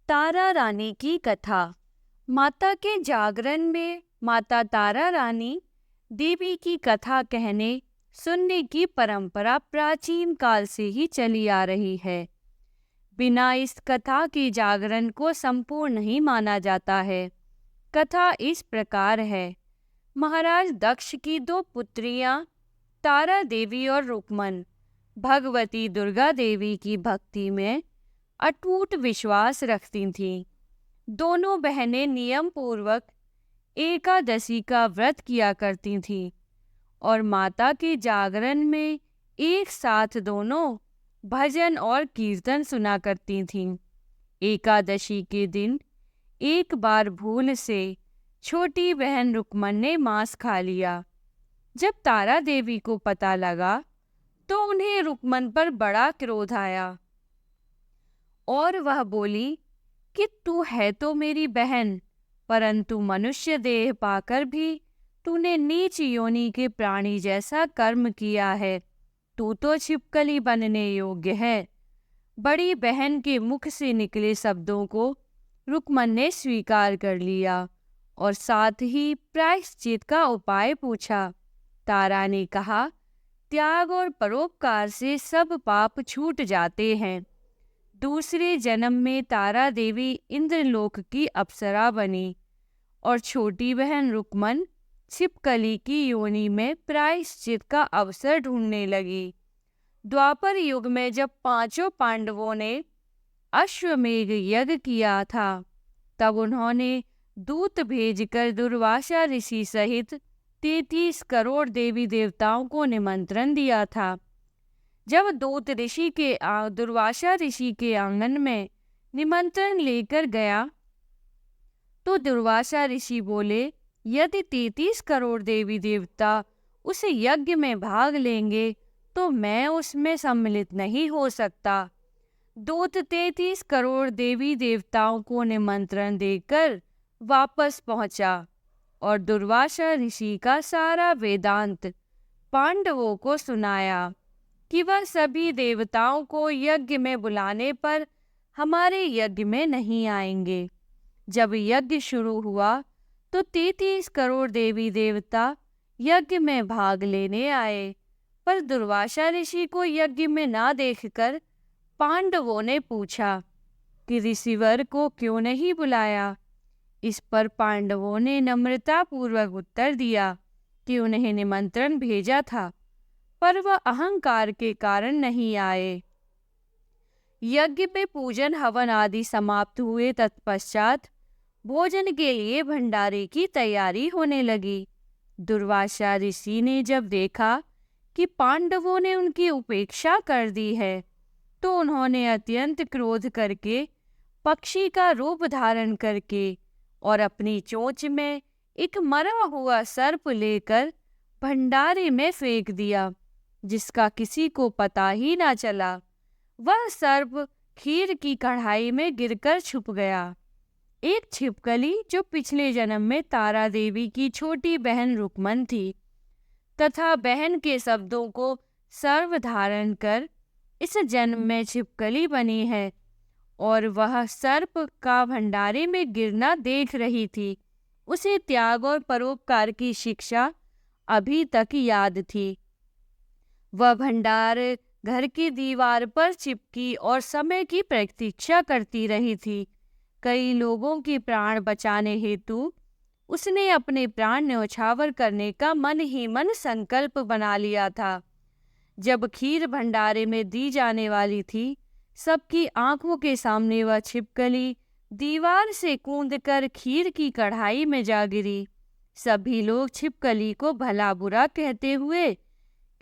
तारा रानी की कथा। माता के जागरण में माता तारा रानी देवी की कथा कहने सुनने की परंपरा प्राचीन काल से ही चली आ रही है। बिना इस कथा के जागरण को संपूर्ण नहीं माना जाता है। कथा इस प्रकार है। महाराज दक्ष की दो पुत्रियां तारा देवी और रुक्मन भगवती दुर्गा देवी की भक्ति में अटूट विश्वास रखती थीं। दोनों बहनें नियम पूर्वक एकादशी का व्रत किया करती थीं और माता के जागरण में एक साथ दोनों भजन और कीर्तन सुना करती थीं। एकादशी के दिन एक बार भूल से छोटी बहन रुक्मन ने मांस खा लिया। जब तारा देवी को पता लगा तो उन्हें रुक्मन पर बड़ा क्रोध आया और वह बोली कि तू है तो मेरी बहन, परंतु मनुष्य देह पाकर भी तूने नीच योनि के प्राणी जैसा कर्म किया है। तू तो छिपकली बनने योग्य है। बड़ी बहन के मुख से निकले शब्दों को रुक्मन ने स्वीकार कर लिया और साथ ही प्रायश्चित का उपाय पूछा। तारा ने कहा, त्याग और परोपकार से सब पाप छूट जाते हैं। दूसरे जन्म में तारा देवी इंद्रलोक की अप्सरा बनी और छोटी बहन रुक्मन छिपकली की योनि में प्रायश्चित का अवसर ढूंढने लगी। द्वापर युग में जब पांचों पांडवों ने अश्वमेध यज्ञ किया था, तब उन्होंने दूत भेजकर दुर्वासा ऋषि सहित 33 करोड़ देवी देवताओं को निमंत्रण दिया था। जब दूत दुर्वासा ऋषि के आंगन में निमंत्रण लेकर गया तो दुर्वासा ऋषि बोले, यदि 33 करोड़ देवी देवता उस यज्ञ में भाग लेंगे तो मैं उसमें सम्मिलित नहीं हो सकता। दूत 33 करोड़ देवी देवताओं को निमंत्रण देकर वापस पहुंचा और दुर्वासा ऋषि का सारा वेदांत पांडवों को सुनाया कि वह सभी देवताओं को यज्ञ में बुलाने पर हमारे यज्ञ में नहीं आएंगे। जब यज्ञ शुरू हुआ तो 33 करोड़ देवी देवता यज्ञ में भाग लेने आए, पर दुर्वासा ऋषि को यज्ञ में ना देखकर पांडवों ने पूछा कि ऋषिवर को क्यों नहीं बुलाया। इस पर पांडवों ने नम्रतापूर्वक उत्तर दिया कि उन्हें निमंत्रण भेजा था, पर वह अहंकार के कारण नहीं आए। यज्ञ में पूजन हवन आदि समाप्त हुए तत्पश्चात भोजन के लिए भंडारे की तैयारी होने लगी। दुर्वासा ऋषि ने जब देखा कि पांडवों ने उनकी उपेक्षा कर दी है, तो उन्होंने अत्यंत क्रोध करके पक्षी का रूप धारण करके और अपनी चोंच में एक मरा हुआ सर्प लेकर भंडारे में फेंक दिया, जिसका किसी को पता ही ना चला। वह सर्प खीर की कढ़ाई में गिरकर छुप गया। एक छिपकली जो पिछले जन्म में तारा देवी की छोटी बहन रुक्मन थी तथा बहन के शब्दों को सर्व धारण कर इस जन्म में छिपकली बनी है और वह सर्प का भंडारे में गिरना देख रही थी, उसे त्याग और परोपकार की शिक्षा अभी तक याद थी। वह भंडार घर की दीवार पर चिपकी और समय की प्रतीक्षा करती रही थी। कई लोगों के प्राण बचाने हेतु उसने अपने प्राण न्यौछावर करने का मन ही मन संकल्प बना लिया था। जब खीर भंडारे में दी जाने वाली थी, सबकी आंखों के सामने वह छिपकली दीवार से कूदकर खीर की कढ़ाई में जा गिरी। सभी लोग छिपकली को भला बुरा कहते हुए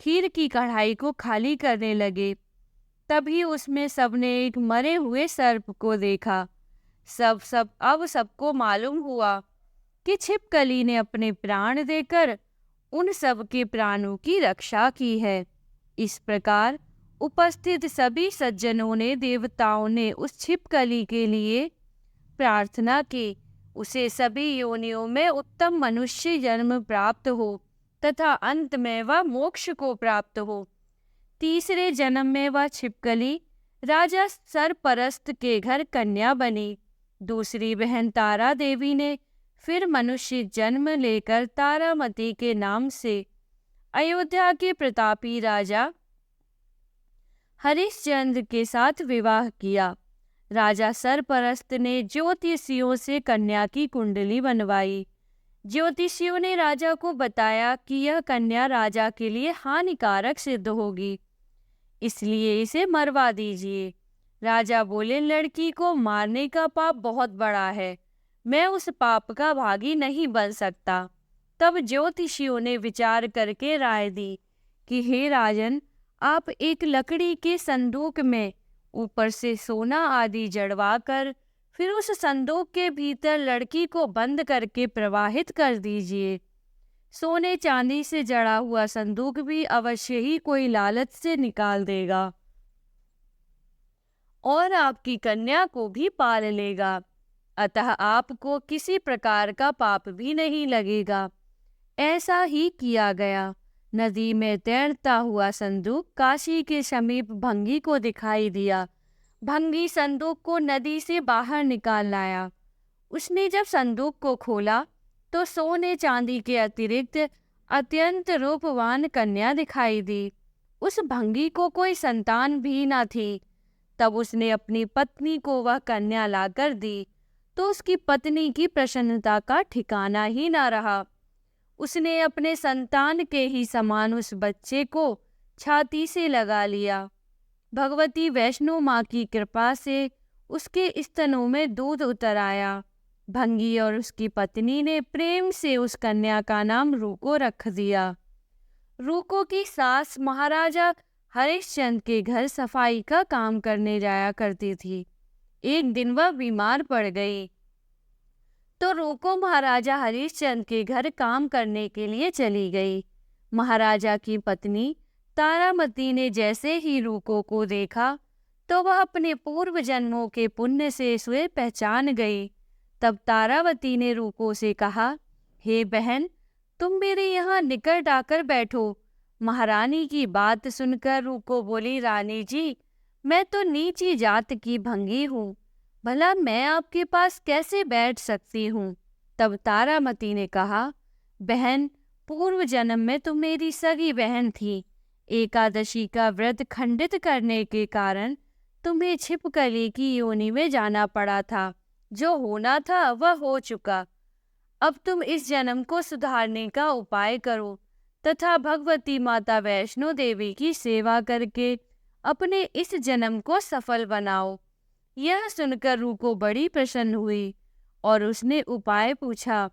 खीर की कढ़ाई को खाली करने लगे। तभी उसमें सबने एक मरे हुए सर्प को देखा। अब सबको मालूम हुआ कि छिपकली ने अपने प्राण देकर उन सब के प्राणों की रक्षा की है। इस प्रकार उपस्थित सभी सज्जनों ने देवताओं ने उस छिपकली के लिए प्रार्थना की, उसे सभी योनियों में उत्तम मनुष्य जन्म प्राप्त हो तथा अंत में वह मोक्ष को प्राप्त हो। तीसरे जन्म में वह छिपकली राजा सरपरस्त के घर कन्या बनी दूसरी बहन तारा देवी ने फिर मनुष्य जन्म लेकर तारामती के नाम से अयोध्या के प्रतापी राजा हरिश्चंद्र के साथ विवाह किया। राजा सरपरस्त ने ज्योतिषियों से कन्या की कुंडली बनवाई। ज्योतिषियों ने राजा को बताया कि यह कन्या राजा के लिए हानिकारक सिद्ध होगी, इसलिए इसे मरवा दीजिए। राजा बोले, लड़की को मारने का पाप बहुत बड़ा है, मैं उस पाप का भागी नहीं बन सकता। तब ज्योतिषियों ने विचार करके राय दी कि हे राजन, आप एक लकड़ी के संदूक में ऊपर से सोना आदि जड़वा कर फिर उस संदूक के भीतर लड़की को बंद करके प्रवाहित कर दीजिए। सोने चांदी से जड़ा हुआ संदूक भी अवश्य ही कोई लालच से निकाल देगा और आपकी कन्या को भी पाल लेगा, अतः आपको किसी प्रकार का पाप भी नहीं लगेगा। ऐसा ही किया गया। नदी में तैरता हुआ संदूक काशी के समीप भंगी को दिखाई दिया। भंगी संदूक को नदी से बाहर निकाल लाया। उसने जब संदूक को खोला तो सोने चांदी के अतिरिक्त अत्यंत रूपवान कन्या दिखाई दी। उस भंगी को कोई संतान भी न थी। तब उसने अपनी पत्नी को वह कन्या लाकर दी तो उसकी पत्नी की प्रसन्नता का ठिकाना ही न रहा। उसने अपने संतान के ही समान उस बच्चे को छाती से लगा लिया। भगवती वैष्णो माँ की कृपा से उसके स्तनों में दूध उतर आया। भंगी और उसकी पत्नी ने प्रेम से उस कन्या का नाम रूको रख दिया। रूको की सास महाराजा हरिश्चंद्र के घर सफाई का काम करने जाया करती थी। एक दिन वह बीमार पड़ गई तो रूको महाराजा हरिश्चंद्र के घर काम करने के लिए चली गई। महाराजा की पत्नी तारामती ने जैसे ही रूको को देखा तो वह अपने पूर्व जन्मों के पुण्य से उसे पहचान गई। तब तारावती ने रूको से कहा, हे बहन, तुम मेरे यहाँ निकट आकर बैठो। महारानी की बात सुनकर रूको बोली, रानी जी, मैं तो नीची जात की भंगी हूँ, भला मैं आपके पास कैसे बैठ सकती हूँ। तब तारामती ने कहा, बहन, पूर्व जन्म में तुम मेरी सगी बहन थी। एकादशी का व्रत खंडित करने के कारण तुम्हें छिपकली की योनि में जाना पड़ा था। जो होना था वह हो चुका। अब तुम इस जन्म को सुधारने का उपाय करो तथा भगवती माता वैष्णो देवी की सेवा करके अपने इस जन्म को सफल बनाओ। यह सुनकर रूको बड़ी प्रसन्न हुई और उसने उपाय पूछा।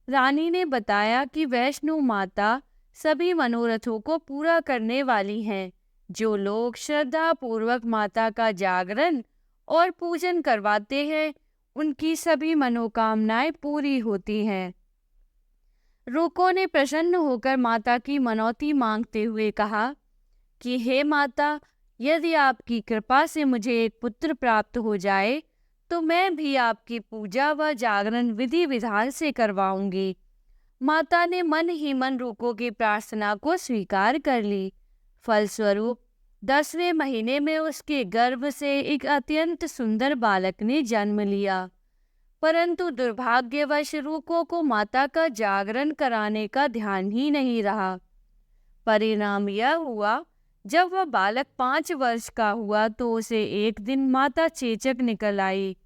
रानी ने बताया कि वैष्णो माता सभी मनोरथों को पूरा करने वाली हैं। जो लोग श्रद्धा पूर्वक माता का जागरण और पूजन करवाते हैं, उनकी सभी मनोकामनाएं पूरी होती हैं। रूको ने प्रसन्न होकर माता की मनौती मांगते हुए कहा कि हे माता, यदि आपकी कृपा से मुझे एक पुत्र प्राप्त हो जाए तो मैं भी आपकी पूजा व जागरण विधि विधान से करवाऊंगी। माता ने मन ही मन रूको की प्रार्थना को स्वीकार कर ली। फलस्वरूप 10वें महीने में उसके गर्भ से एक अत्यंत सुंदर बालक ने जन्म लिया। परंतु दुर्भाग्यवश रूको को माता का जागरण कराने का ध्यान ही नहीं रहा। परिणाम यह हुआ, जब वह बालक 5 वर्ष का हुआ तो उसे एक दिन माता चेचक निकल आई।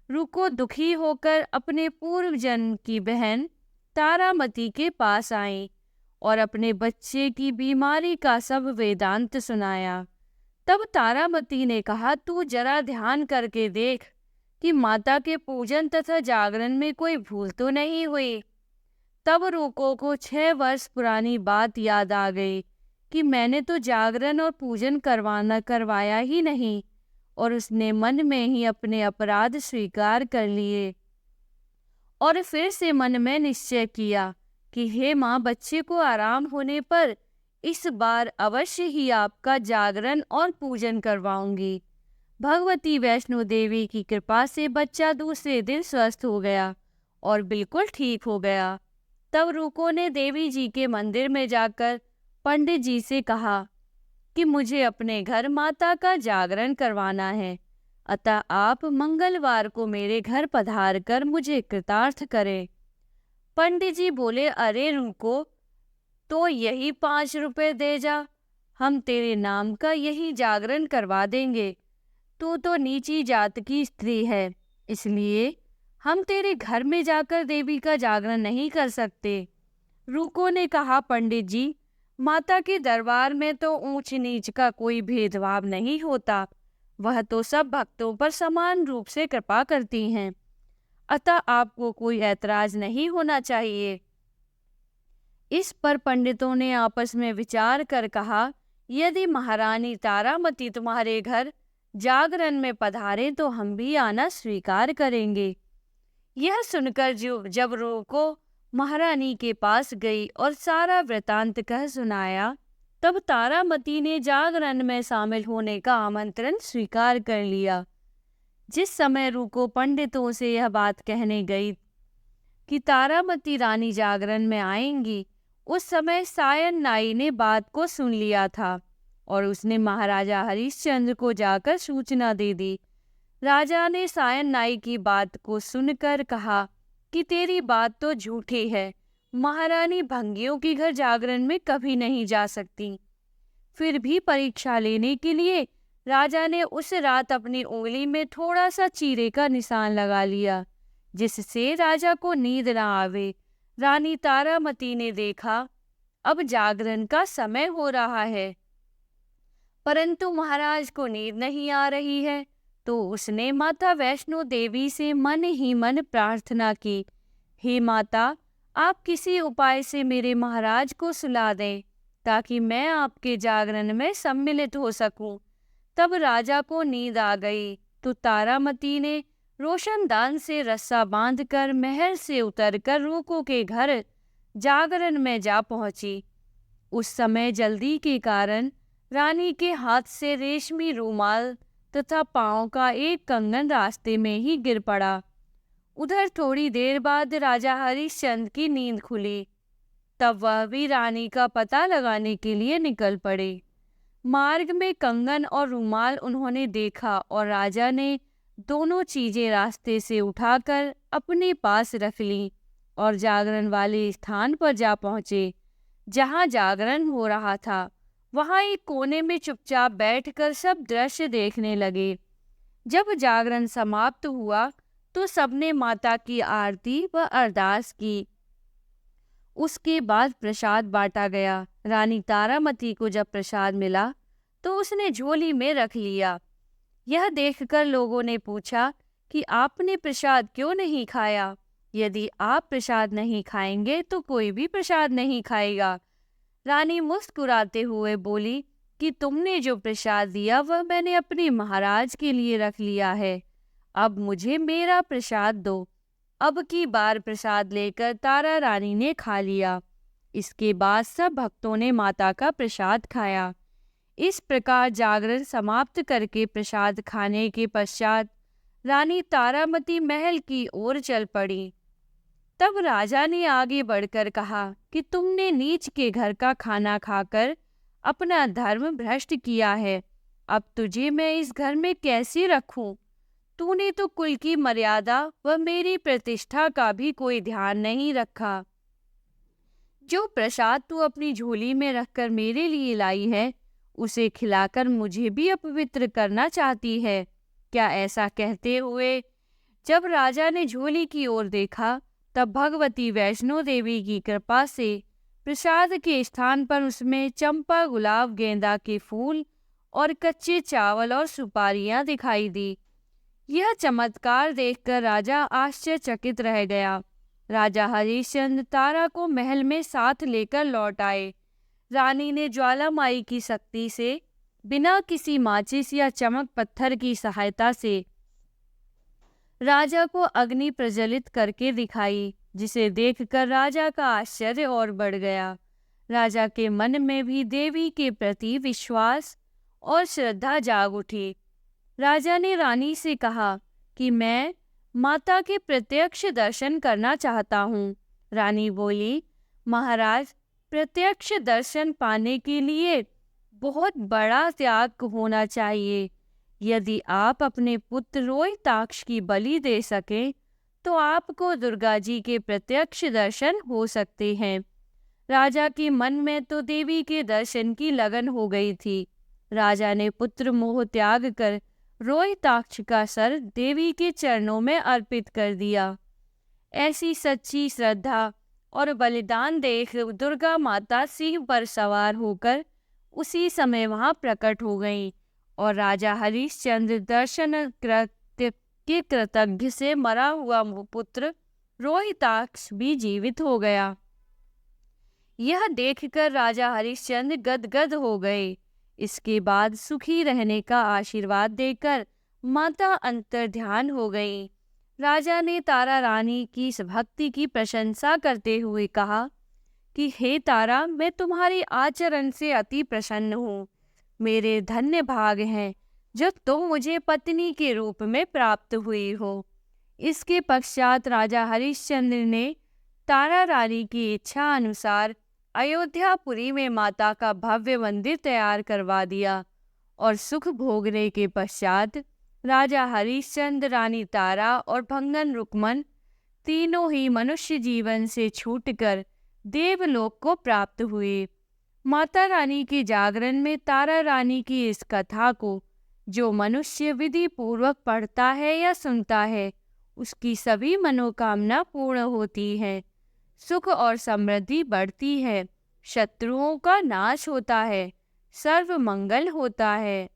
रूको दुखी होकर अपने पूर्व जन्म की बहन तारामती के पास आई और अपने बच्चे की बीमारी का सब वेदांत सुनाया। तब तारामती ने कहा, तू जरा ध्यान करके देख कि माता के पूजन तथा जागरण में कोई भूल तो नहीं हुई। तब रूको को 6 वर्ष पुरानी बात याद आ गई कि मैंने तो जागरण और पूजन करवाया ही नहीं, और उसने मन में ही अपने अपराध स्वीकार कर लिए और फिर से मन में निश्चय किया कि हे माँ, बच्चे को आराम होने पर इस बार अवश्य ही आपका जागरण और पूजन करवाऊंगी। भगवती वैष्णो देवी की कृपा से बच्चा दूसरे दिन स्वस्थ हो गया और बिल्कुल ठीक हो गया। तब रूको ने देवी जी के मंदिर में जाकर पंडित जी से कहा कि मुझे अपने घर माता का जागरण करवाना है। अतः आप मंगलवार को मेरे घर पधार कर मुझे कृतार्थ करें। पंडित जी बोले, अरे रुको, तो यही 5 रुपए दे जा, हम तेरे नाम का यही जागरण करवा देंगे। तू तो नीची जात की स्त्री है, इसलिए हम तेरे घर में जाकर देवी का जागरण नहीं कर सकते। रूको ने कहा, पंडित जी, माता के दरबार में तो ऊंच नीच का कोई भेदभाव नहीं होता, वह तो सब भक्तों पर समान रूप से कृपा करती हैं, अतः आपको कोई ऐतराज नहीं होना चाहिए। इस पर पंडितों ने आपस में विचार कर कहा, यदि महारानी तारामती तुम्हारे घर जागरण में पधारे तो हम भी आना स्वीकार करेंगे। यह सुनकर जब रूको महारानी के पास गई और सारा वृतांत कह सुनाया, तब तारामती ने जागरण में शामिल होने का आमंत्रण स्वीकार कर लिया। जिस समय रूको पंडितों से यह बात कहने गई कि तारामती रानी जागरण में आएंगी, उस समय सायन नाई ने बात को सुन लिया था और उसने महाराजा हरिश्चंद्र को जाकर सूचना दे दी। राजा ने सायन नाई की बात को सुनकर कहा कि तेरी बात तो झूठी है, महारानी भंगियों के घर जागरण में कभी नहीं जा सकती। फिर भी परीक्षा लेने के लिए राजा ने उस रात अपनी उंगली में थोड़ा सा चीरे का निशान लगा लिया, जिससे राजा को नींद न आवे। रानी तारामती ने देखा अब जागरण का समय हो रहा है, परंतु महाराज को नींद नहीं आ रही है, तो उसने माता वैष्णो देवी से मन ही मन प्रार्थना की, हे माता, आप किसी उपाय से मेरे महाराज को सुला दें ताकि मैं आपके जागरण में सम्मिलित हो सकूं। तब राजा को नींद आ गई तो तारामती ने रोशनदान से रस्सा बांधकर महल से उतरकर रूको के घर जागरण में जा पहुंची। उस समय जल्दी के कारण रानी के हाथ से रेशमी रूमाल तथा पांव का एक कंगन रास्ते में ही गिर पड़ा। उधर थोड़ी देर बाद राजा हरिश्चंद्र की नींद खुली, तब वह भी रानी का पता लगाने के लिए निकल पड़े। मार्ग में कंगन और रूमाल उन्होंने देखा और राजा ने दोनों चीजें रास्ते से उठाकर अपने पास रख लीं और जागरण वाले स्थान पर जा पहुंचे। जहां जागरण हो रहा था वहां एक कोने में चुपचाप बैठकर सब दृश्य देखने लगे। जब जागरण समाप्त हुआ तो सबने माता की आरती व अरदास की। उसके बाद प्रसाद बांटा गया। रानी तारामती को जब प्रसाद मिला तो उसने झोली में रख लिया। यह देखकर लोगों ने पूछा कि आपने प्रसाद क्यों नहीं खाया? यदि आप प्रसाद नहीं खाएंगे तो कोई भी प्रसाद नहीं खाएगा। रानी मुस्कुराते हुए बोली कि तुमने जो प्रसाद दिया वह मैंने अपने महाराज के लिए रख लिया है, अब मुझे मेरा प्रसाद दो। अब की बार प्रसाद लेकर तारा रानी ने खा लिया। इसके बाद सब भक्तों ने माता का प्रसाद खाया। इस प्रकार जागरण समाप्त करके प्रसाद खाने के पश्चात रानी तारामती महल की ओर चल पड़ी। तब राजा ने आगे बढ़कर कहा कि तुमने नीच के घर का खाना खाकर अपना धर्म भ्रष्ट किया है, अब तुझे मैं इस घर में कैसे रखूं? तूने तो कुल की मर्यादा व मेरी प्रतिष्ठा का भी कोई ध्यान नहीं रखा। जो प्रसाद तू अपनी झोली में रखकर मेरे लिए लाई है, उसे खिलाकर मुझे भी अपवित्र करना चाहती है क्या? ऐसा कहते हुए जब राजा ने झोली की ओर देखा, तब भगवती वैष्णो देवी की कृपा से प्रसाद के स्थान पर उसमें चंपा, गुलाब, गेंदा के फूल और कच्चे चावल और सुपारियां दिखाई दी। यह चमत्कार देखकर राजा आश्चर्यचकित रह गया। राजा हरिश्चंद्र तारा को महल में साथ लेकर लौट आए। रानी ने ज्वालामाई की शक्ति से बिना किसी माचिस या चमक पत्थर की सहायता से राजा को अग्नि प्रज्वलित करके दिखाई, जिसे देखकर राजा का आश्चर्य और बढ़ गया। राजा के मन में भी देवी के प्रति विश्वास और श्रद्धा जाग उठी। राजा ने रानी से कहा कि मैं माता के प्रत्यक्ष दर्शन करना चाहता हूँ। रानी बोली, महाराज, प्रत्यक्ष दर्शन पाने के लिए बहुत बड़ा त्याग होना चाहिए। यदि आप अपने पुत्र रोहिताक्ष की बलि दे सकें तो आपको दुर्गा जी के प्रत्यक्ष दर्शन हो सकते हैं। राजा के मन में तो देवी के दर्शन की लगन हो गई थी। राजा ने पुत्र मोह त्याग कर रोहिताक्ष का सर देवी के चरणों में अर्पित कर दिया। ऐसी सच्ची श्रद्धा और बलिदान देख दुर्गा माता सिंह पर सवार होकर उसी समय वहां प्रकट हो गईं और राजा हरिश्चंद्र दर्शन कृत्य के कृतज्ञ से मरा हुआ पुत्र रोहिताक्ष भी जीवित हो गया। यह देखकर राजा हरिश्चंद्र गदगद हो गए। इसके बाद सुखी रहने का आशीर्वाद देकर माता अंतर्ध्यान हो गई। राजा ने तारा रानी की इस भक्ति की प्रशंसा करते हुए कहा कि हे तारा, मैं तुम्हारे आचरण से अति प्रसन्न हूँ। मेरे धन्य भाग हैं जो तुम मुझे पत्नी के रूप में प्राप्त हुई हो। इसके पश्चात राजा हरिश्चंद्र ने तारा रानी की इच्छा अनुसार अयोध्यापुरी में माता का भव्य मंदिर तैयार करवा दिया और सुख भोगने के पश्चात राजा हरिश्चंद्र, रानी तारा और भंगन रुक्मन तीनों ही मनुष्य जीवन से छूटकर देवलोक को प्राप्त हुए। माता रानी के जागरण में तारा रानी की इस कथा को जो मनुष्य विधि पूर्वक पढ़ता है या सुनता है, उसकी सभी मनोकामना पूर्ण होती है, सुख और समृद्धि बढ़ती है, शत्रुओं का नाश होता है, सर्व मंगल होता है।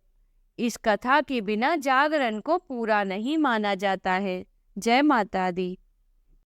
इस कथा के बिना जागरण को पूरा नहीं माना जाता है। जय माता दी।